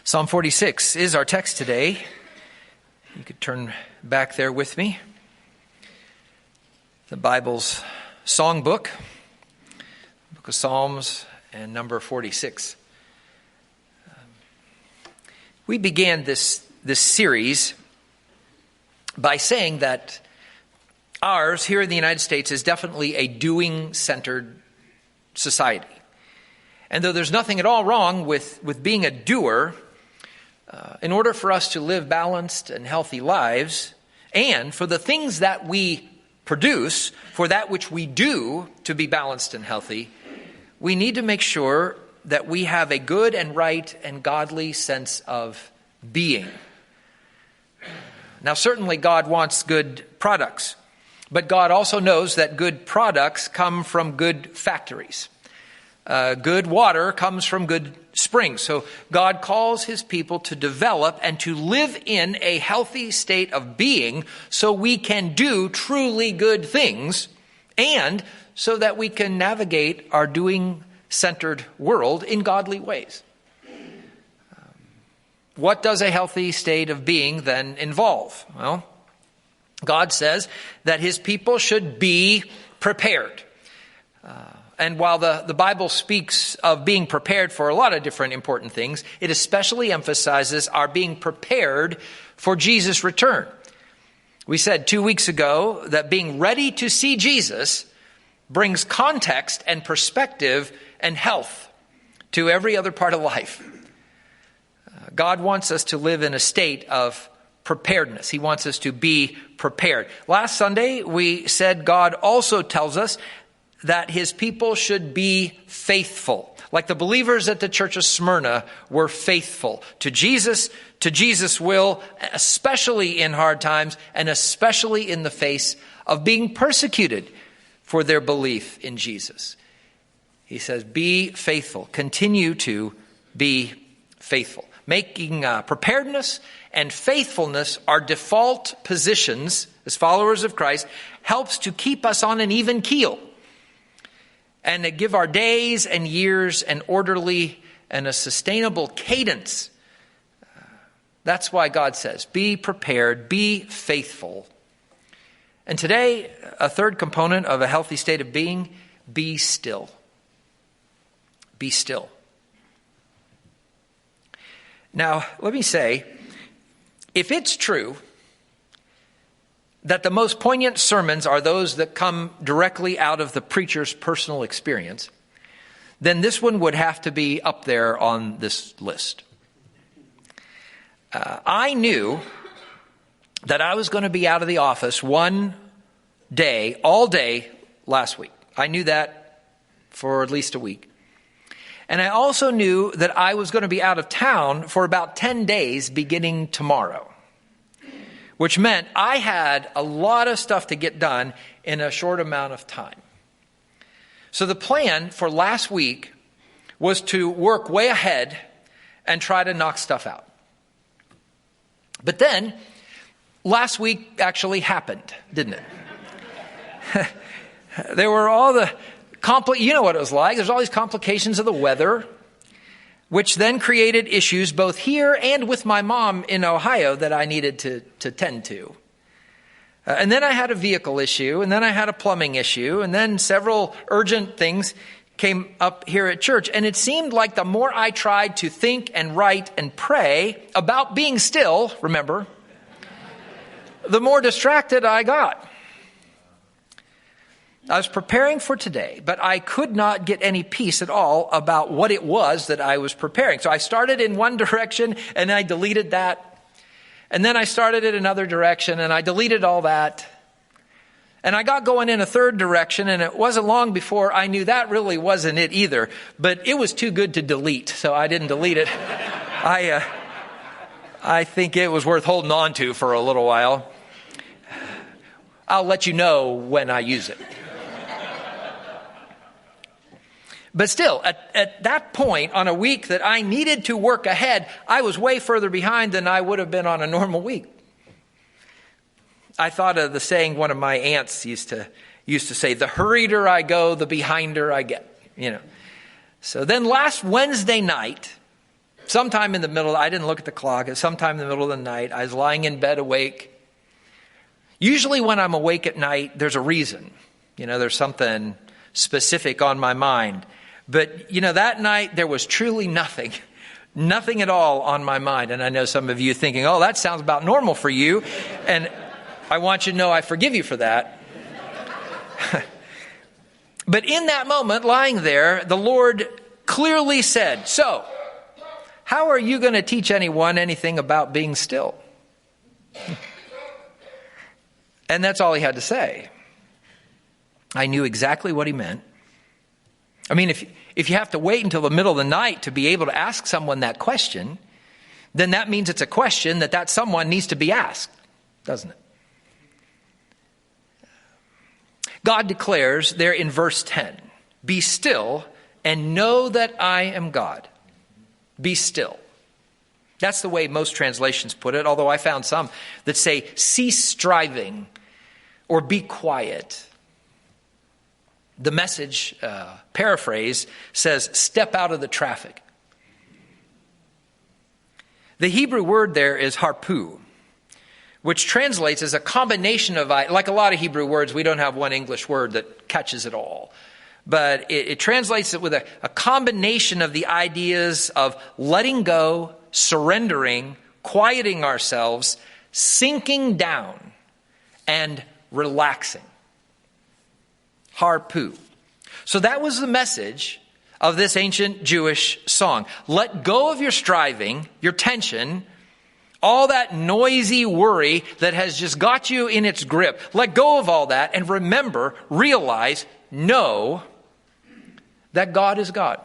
Psalm 46 is our text today. You could turn back there with me. The Bible's songbook, Book of Psalms, and number 46. We began this series by saying that ours here in the United States is definitely a doing-centered society. And though there's nothing at all wrong with being a doer, in order for us to live balanced and healthy lives, and for the things that we produce, for that which we do to be balanced and healthy, we need to make sure that we have a good and right and godly sense of being. Now, certainly God wants good products, but God also knows that good products come from good factories. Good water comes from good springs. So God calls his people to develop and to live in a healthy state of being so we can do truly good things and so that we can navigate our doing-centered world in godly ways. What does a healthy state of being then involve? Well, God says that his people should be prepared. And while the Bible speaks of being prepared for a lot of different important things, it especially emphasizes our being prepared for Jesus' return. We said 2 weeks ago that being ready to see Jesus brings context and perspective and health to every other part of life. God wants us to live in a state of preparedness. He wants us to be prepared. Last Sunday, we said God also tells us that his people should be faithful. Like the believers at the church of Smyrna were faithful to Jesus will, especially in hard times and especially in the face of being persecuted for their belief in Jesus. He says, be faithful. Continue to be faithful. Making preparedness and faithfulness our default positions as followers of Christ helps to keep us on an even keel and to give our days and years an orderly and a sustainable cadence. That's why God says, be prepared, be faithful. And today, a third component of a healthy state of being, be still. Be still. Now, let me say, if it's true that the most poignant sermons are those that come directly out of the preacher's personal experience, then this one would have to be up there on this list. I knew that I was going to be out of the office one day, all day last week. I knew that for at least a week. And I also knew that I was going to be out of town for about 10 days beginning tomorrow, which meant I had a lot of stuff to get done in a short amount of time. So the plan for last week was to work way ahead and try to knock stuff out. But then last week actually happened, didn't it? There were all the you know what it was like. There's all these complications of the weather, which then created issues both here and with my mom in Ohio that I needed to tend to. And then I had a vehicle issue, and then I had a plumbing issue, and then several urgent things came up here at church. And it seemed like the more I tried to think and write and pray about being still, remember, the more distracted I got. I was preparing for today, but I could not get any peace at all about what it was that I was preparing. So I started in one direction and I deleted that. And then I started in another direction and I deleted all that. And I got going in a third direction, and it wasn't long before I knew that really wasn't it either. But it was too good to delete, so I didn't delete it. I think it was worth holding on to for a little while. I'll let you know when I use it. But still, at that point, on a week that I needed to work ahead, I was way further behind than I would have been on a normal week. I thought of the saying one of my aunts used to say, the hurrieder I go, the behinder I get. So then last Wednesday night, Sometime in the middle, I didn't look at the clock, sometime in the middle of the night, I was lying in bed awake. Usually when I'm awake at night, there's a reason. There's something specific on my mind. But, that night there was truly nothing at all on my mind. And I know some of you thinking, oh, that sounds about normal for you. And I want you to know I forgive you for that. But in that moment, lying there, the Lord clearly said, so, how are you going to teach anyone anything about being still? And that's all he had to say. I knew exactly what he meant. I mean, if you have to wait until the middle of the night to be able to ask someone that question, then that means it's a question that someone needs to be asked, doesn't it? God declares there in verse 10, be still and know that I am God. Be still. That's the way most translations put it, although I found some that say cease striving or be quiet. The Message paraphrase says step out of the traffic. The Hebrew word there is harpu, which translates as a combination of, like a lot of Hebrew words, we don't have one English word that catches it all. But it translates it with a combination of the ideas of letting go, surrendering, quieting ourselves, sinking down, and relaxing. Harpu. So that was the message of this ancient Jewish song. Let go of your striving, your tension, all that noisy worry that has just got you in its grip. Let go of all that and remember, realize, know that God is God.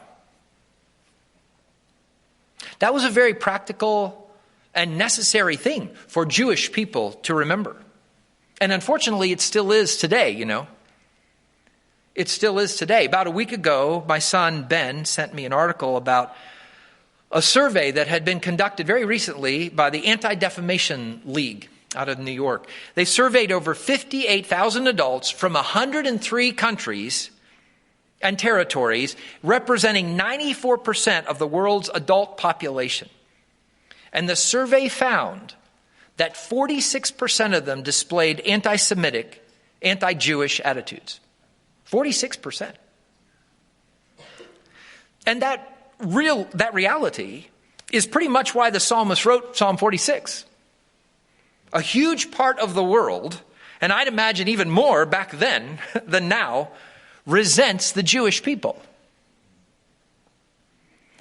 That was a very practical and necessary thing for Jewish people to remember. And unfortunately, it still is today, It still is today. About a week ago, my son Ben sent me an article about a survey that had been conducted very recently by the Anti-Defamation League out of New York. They surveyed over 58,000 adults from 103 countries and territories, representing 94% of the world's adult population. And the survey found that 46% of them displayed anti-Semitic, anti-Jewish attitudes. 46%. And that reality is pretty much why the psalmist wrote Psalm 46. A huge part of the world, and I'd imagine even more back then than now, resents the Jewish people.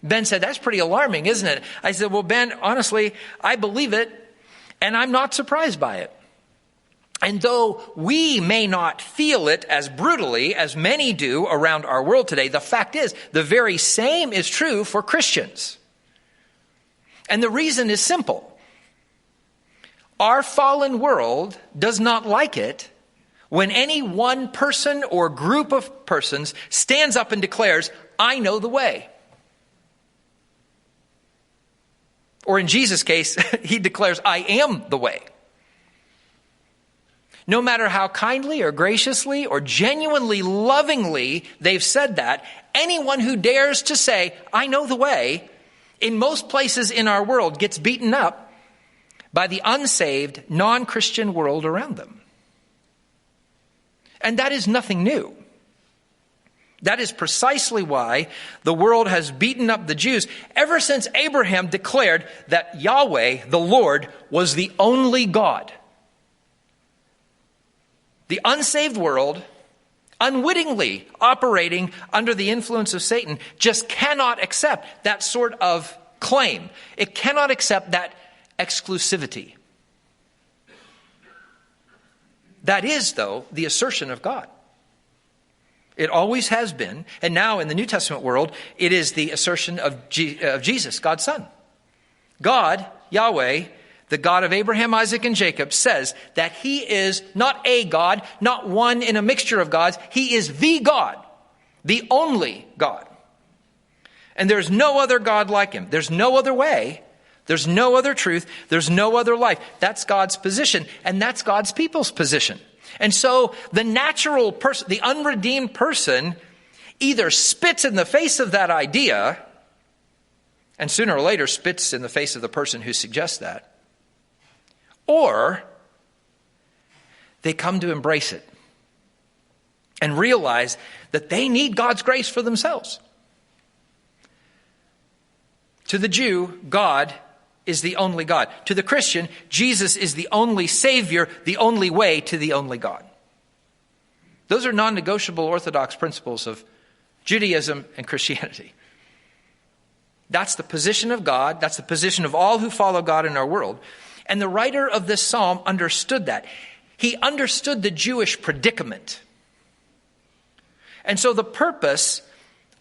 Ben said, that's pretty alarming, isn't it? I said, well, Ben, honestly, I believe it, and I'm not surprised by it. And though we may not feel it as brutally as many do around our world today, the fact is, the very same is true for Christians. And the reason is simple. Our fallen world does not like it when any one person or group of persons stands up and declares, I know the way. Or in Jesus' case, he declares, I am the way. No matter how kindly or graciously or genuinely lovingly they've said that, anyone who dares to say, I know the way, in most places in our world gets beaten up by the unsaved, non-Christian world around them. And that is nothing new. That is precisely why the world has beaten up the Jews ever since Abraham declared that Yahweh, the Lord, was the only God. The unsaved world, unwittingly operating under the influence of Satan, just cannot accept that sort of claim. It cannot accept that exclusivity. That is, though, the assertion of God. It always has been, and now in the New Testament world, it is the assertion of Jesus, God's Son. God, Yahweh, the God of Abraham, Isaac, and Jacob, says that he is not a God, not one in a mixture of gods. He is the God, the only God. And there's no other God like him. There's no other way. There's no other truth. There's no other life. That's God's position, and that's God's people's position. And so the natural person, the unredeemed person, either spits in the face of that idea and sooner or later spits in the face of the person who suggests that. Or they come to embrace it and realize that they need God's grace for themselves. To the Jew, God is the only God. To the Christian, Jesus is the only Savior, the only way to the only God. Those are non-negotiable orthodox principles of Judaism and Christianity. That's the position of God. That's the position of all who follow God in our world. And the writer of this psalm understood that. He understood the Jewish predicament. And so the purpose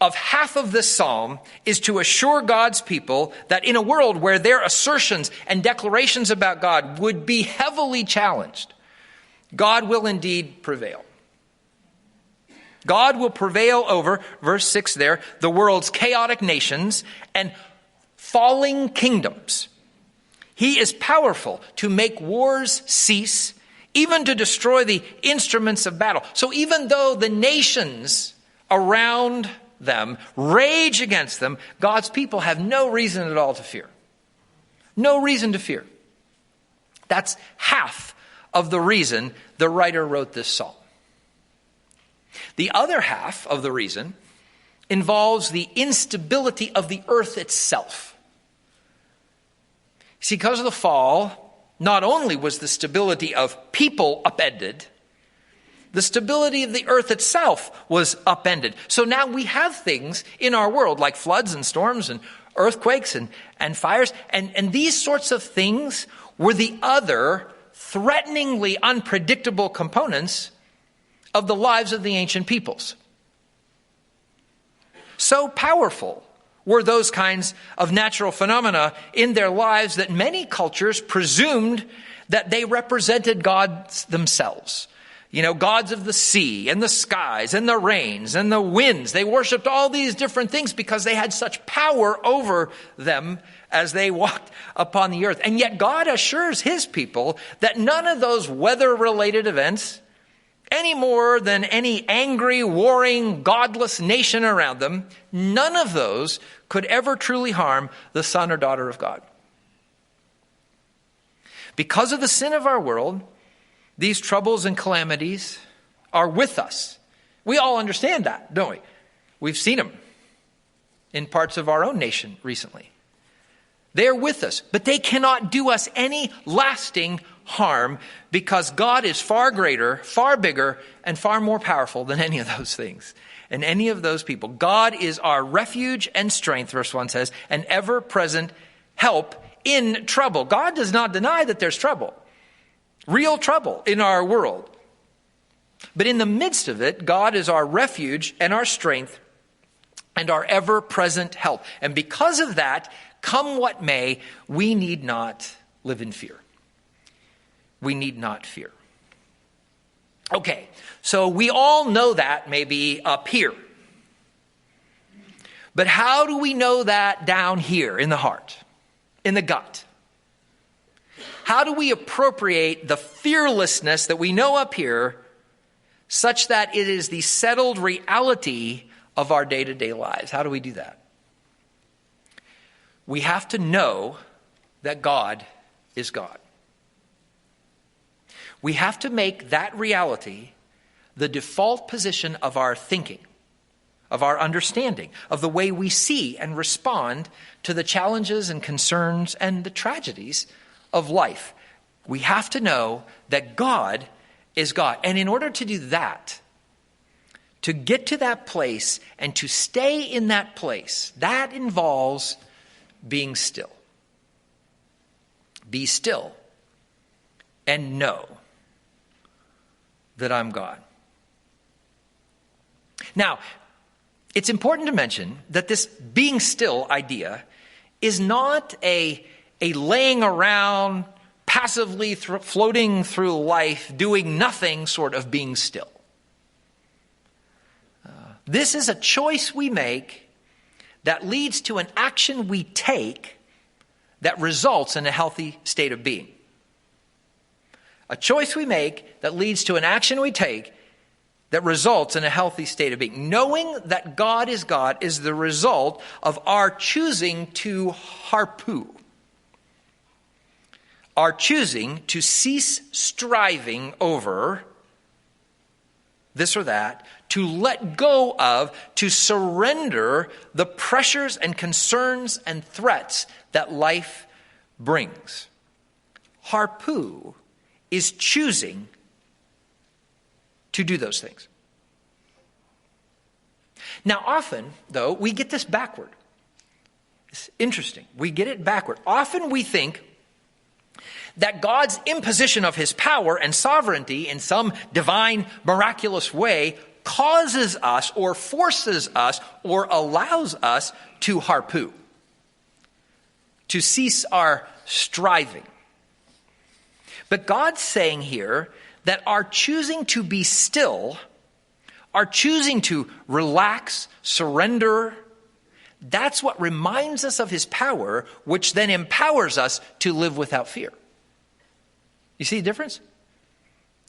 of half of this psalm is to assure God's people that in a world where their assertions and declarations about God would be heavily challenged, God will indeed prevail. God will prevail over, verse 6 there, the world's chaotic nations and falling kingdoms. He is powerful to make wars cease, even to destroy the instruments of battle. So even though the nations around them rage against them, God's people have no reason at all to fear. No reason to fear. That's half of the reason the writer wrote this psalm. The other half of the reason involves the instability of the earth itself. See, because of the fall, not only was the stability of people upended, the stability of the earth itself was upended. So now we have things in our world like floods and storms and earthquakes and fires. And these sorts of things were the other threateningly unpredictable components of the lives of the ancient peoples. So powerful were those kinds of natural phenomena in their lives that many cultures presumed that they represented gods themselves. You know, gods of the sea and the skies and the rains and the winds. They worshiped all these different things because they had such power over them as they walked upon the earth. And yet God assures his people that none of those weather-related events, any more than any angry, warring, godless nation around them, none of those could ever truly harm the son or daughter of God. Because of the sin of our world, these troubles and calamities are with us. We all understand that, don't we? We've seen them in parts of our own nation recently. They're with us, but they cannot do us any lasting harm because God is far greater, far bigger, and far more powerful than any of those things and any of those people. God is our refuge and strength, verse 1 says, an ever-present help in trouble. God does not deny that there's trouble. Real trouble in our world. But in the midst of it, God is our refuge and our strength and our ever-present help. And because of that, come what may, we need not live in fear. We need not fear. Okay, so we all know that maybe up here. But how do we know that down here in the heart, in the gut? How do we appropriate the fearlessness that we know up here such that it is the settled reality of our day-to-day lives? How do we do that? We have to know that God is God. We have to make that reality the default position of our thinking, of our understanding, of the way we see and respond to the challenges and concerns and the tragedies of life. We have to know that God is God. And in order to do that, to get to that place and to stay in that place, that involves being still. Be still and know that I'm God. Now, it's important to mention that this being still idea is not a laying around, passively floating through life, doing nothing sort of being still. This is a choice we make that leads to an action we take that results in a healthy state of being. A choice we make that leads to an action we take that results in a healthy state of being. Knowing that God is the result of our choosing to harpu. Our choosing to cease striving over this or that, to let go of, to surrender the pressures and concerns and threats that life brings. Harpu is choosing to do those things. Now often, though, we get this backward. It's interesting. We get it backward. Often we think that God's imposition of his power and sovereignty in some divine, miraculous way causes us or forces us or allows us to harpu, to cease our striving. But God's saying here that our choosing to be still, our choosing to relax, surrender, that's what reminds us of his power, which then empowers us to live without fear. You see the difference?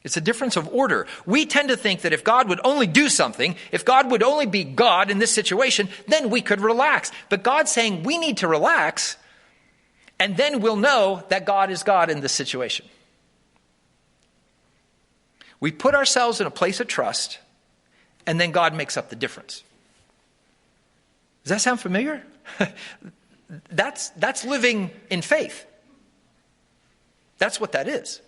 It's a difference of order. We tend to think that if God would only do something, if God would only be God in this situation, then we could relax. But God's saying we need to relax, and then we'll know that God is God in this situation. We put ourselves in a place of trust, and then God makes up the difference. Does that sound familiar? That's living in faith. That's what that is.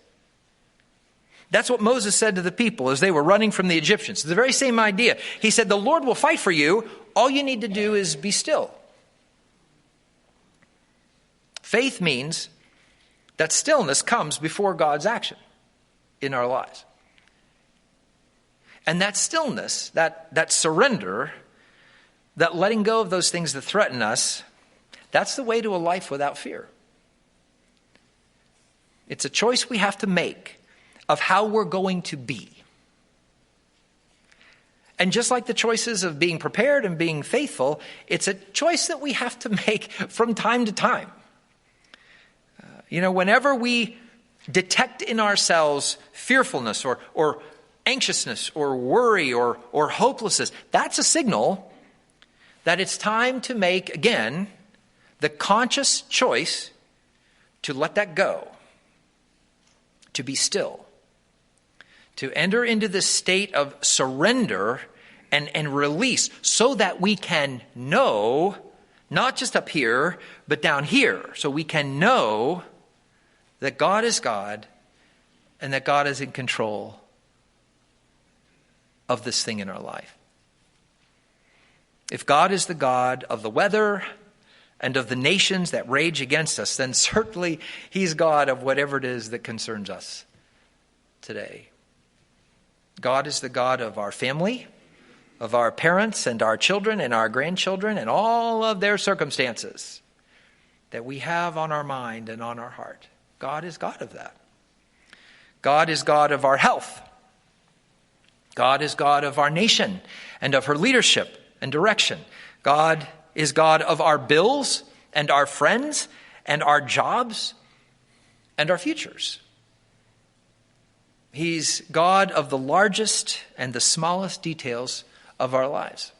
That's what Moses said to the people as they were running from the Egyptians. It's the very same idea. He said, the Lord will fight for you. All you need to do is be still. Faith means that stillness comes before God's action in our lives. And that stillness, that surrender, that letting go of those things that threaten us, that's the way to a life without fear. It's a choice we have to make of how we're going to be. And just like the choices of being prepared and being faithful, it's a choice that we have to make from time to time. Whenever we detect in ourselves fearfulness or anxiousness or worry or hopelessness, that's a signal that it's time to make, again, the conscious choice to let that go. To be still, to enter into this state of surrender and release so that we can know, not just up here, but down here, so we can know that God is God and that God is in control of this thing in our life. If God is the God of the weather and of the nations that rage against us, then certainly he's God of whatever it is that concerns us today. God is the God of our family, of our parents and our children and our grandchildren and all of their circumstances that we have on our mind and on our heart. God is God of that. God is God of our health. God is God of our nation and of her leadership and direction. God is God of our bills and our friends and our jobs and our futures. He's God of the largest and the smallest details of our lives.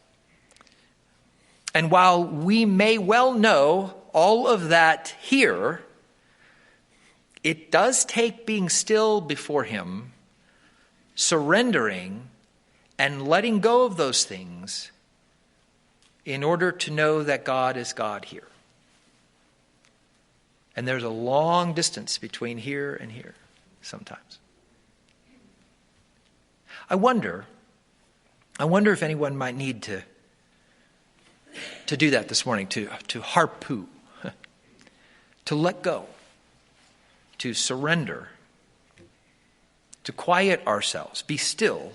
And while we may well know all of that here, it does take being still before him, surrendering and letting go of those things in order to know that God is God here. And there's a long distance between here and here sometimes. I wonder if anyone might need to do that this morning, to harpu, to let go, to surrender, to quiet ourselves, be still,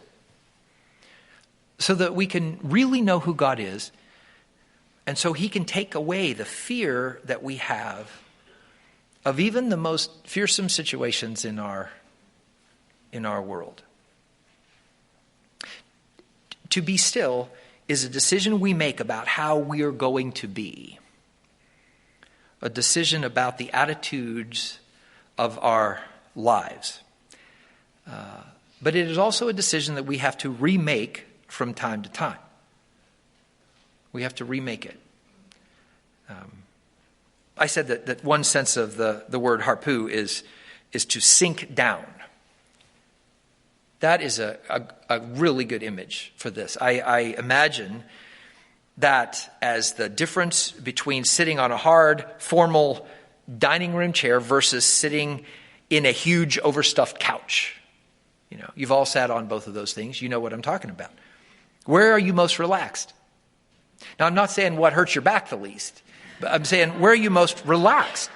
so that we can really know who God is, and so he can take away the fear that we have of even the most fearsome situations in our world. To be still is a decision we make about how we are going to be. A decision about the attitudes of our lives. But it is also a decision that we have to remake from time to time. We have to remake it. I said that one sense of the word harpu is to sink down. That is a really good image for this. I imagine that as the difference between sitting on a hard, formal dining room chair versus sitting in a huge, overstuffed couch. You know, you've all sat on both of those things. You know what I'm talking about. Where are you most relaxed? Now, I'm not saying what hurts your back the least, but I'm saying where are you most relaxed?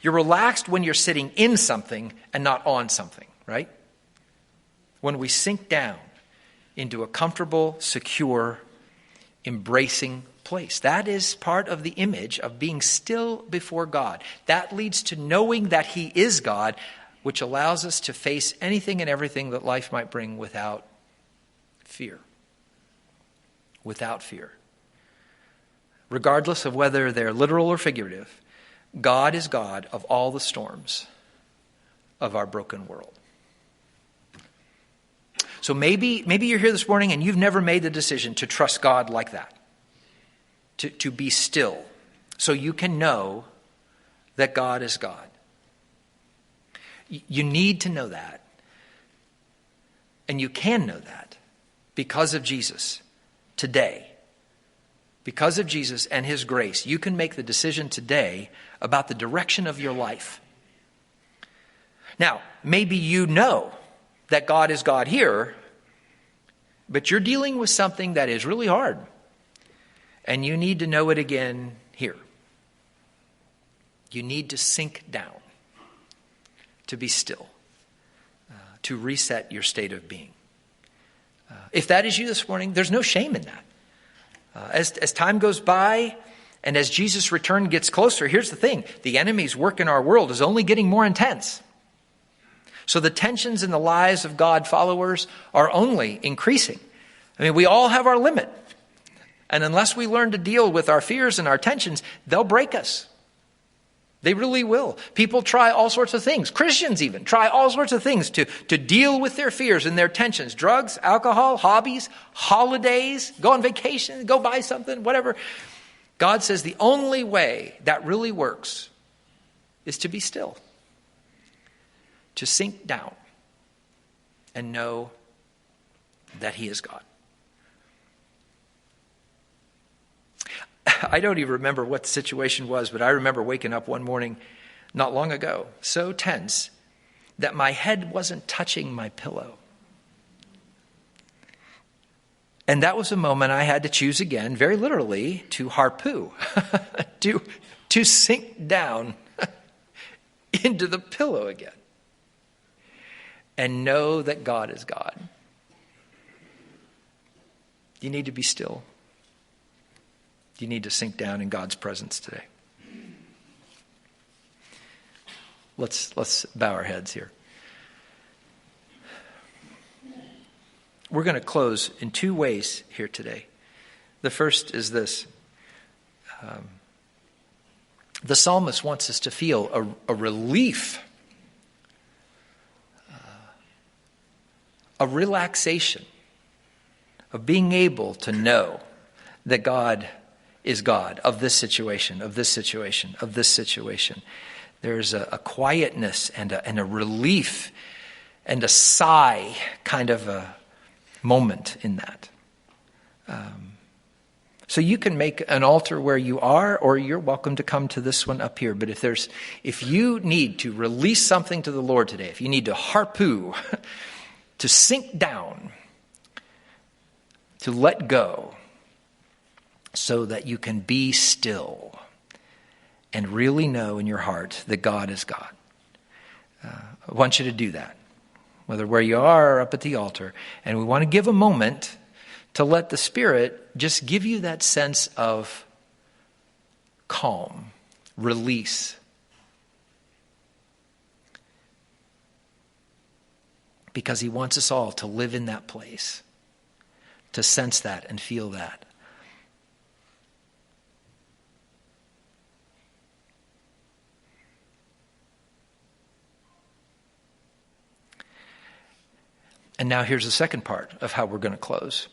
You're relaxed when you're sitting in something and not on something, right? When we sink down into a comfortable, secure, embracing place. That is part of the image of being still before God. That leads to knowing that He is God, which allows us to face anything and everything that life might bring without fear. Without fear. Regardless of whether they're literal or figurative, God is God of all the storms of our broken world. So maybe you're here this morning and you've never made the decision to trust God like that. To be still so you can know that God is God. You need to know that. And you can know that because of Jesus today. Because of Jesus and His grace, you can make the decision today about the direction of your life. Now, maybe you know that God is God here, but you're dealing with something that is really hard. And you need to know it again here. You need to sink down, to be still, to reset your state of being. If that is you this morning, there's no shame in that. As time goes by and as Jesus' return gets closer, here's the thing. The enemy's work in our world is only getting more intense. So the tensions in the lives of God followers are only increasing. I mean, we all have our limit. And unless we learn to deal with our fears and our tensions, they'll break us. They really will. People try all sorts of things. Christians even try all sorts of things to deal with their fears and their tensions. Drugs, alcohol, hobbies, holidays, go on vacation, go buy something, whatever. God says the only way that really works is to be still. To sink down and know that He is God. I don't even remember what the situation was, but I remember waking up one morning not long ago, so tense that my head wasn't touching my pillow. And that was a moment I had to choose again, very literally, to harpu, to sink down into the pillow again and know that God is God. You need to be still. You need to sink down in God's presence today. Let's bow our heads here. We're going to close in two ways here today. The first is this. The psalmist wants us to feel a relief, a relaxation of being able to know that God is God of this situation, of this situation, of this situation. There's a quietness and a relief and a sigh kind of a moment in that. So you can make an altar where you are, or you're welcome to come to this one up here. But if you need to release something to the Lord today, if you need to harpu, to sink down, to let go, so that you can be still and really know in your heart that God is God. I want you to do that, whether where you are or up at the altar. And we want to give a moment to let the Spirit just give you that sense of calm, release. Because He wants us all to live in that place, to sense that and feel that. And now here's the second part of how we're going to close.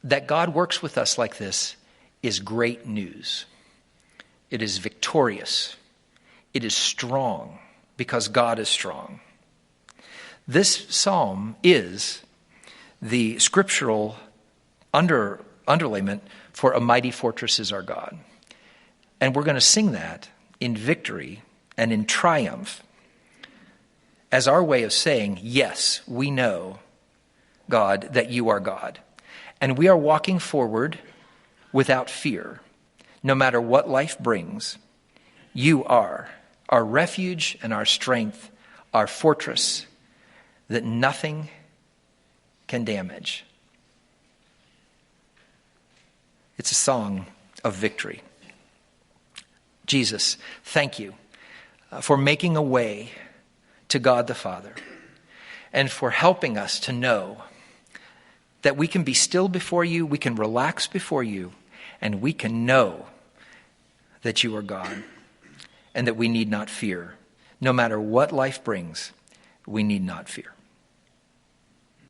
That God works with us like this is great news. It is victorious. It is strong because God is strong. This psalm is the scriptural underlayment for "A mighty fortress is our God." And we're going to sing that in victory and in triumph as our way of saying, yes, we know, God, that you are God. And we are walking forward without fear. No matter what life brings, you are our refuge and our strength, our fortress that nothing can damage. It's a song of victory. Jesus, thank you for making a way to God the Father and for helping us to know that we can be still before you, we can relax before you, and we can know that you are God and that we need not fear. No matter what life brings, we need not fear.